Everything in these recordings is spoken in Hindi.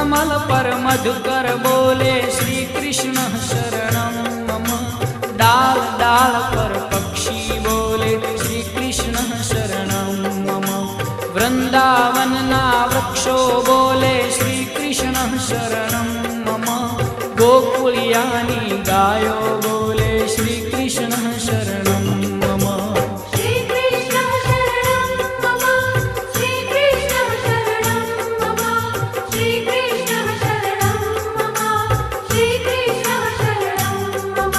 कमल पर मधुकर बोले श्री कृष्ण शरणं मम। डाल डाल पर पक्षी बोले श्री कृष्ण शरणं मम। वृंदावन ना वृक्षो बोले श्री कृष्ण शरणं मम। गोकुलियानी गायो बोले श्री कृष्ण शरणं मम। श्री कृष्ण शरणं मम। श्री कृष्ण शरणं मम। श्री कृष्ण शरणं मम। श्री कृष्ण शरणं मम।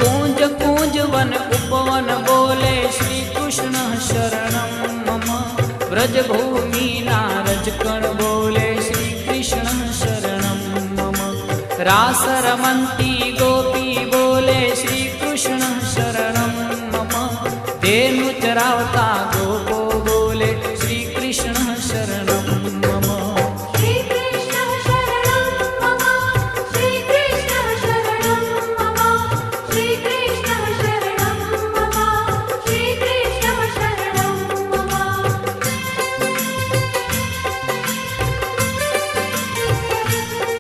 कूंज कूंज वन उपवन बोले श्री कृष्ण शरणं मम। व्रजभूमि नारजकण बोले श्री कृष्ण शरणं मम। रास रमन्ती गोपी बोले श्री कृष्ण शरणं मम। धेनु चरावता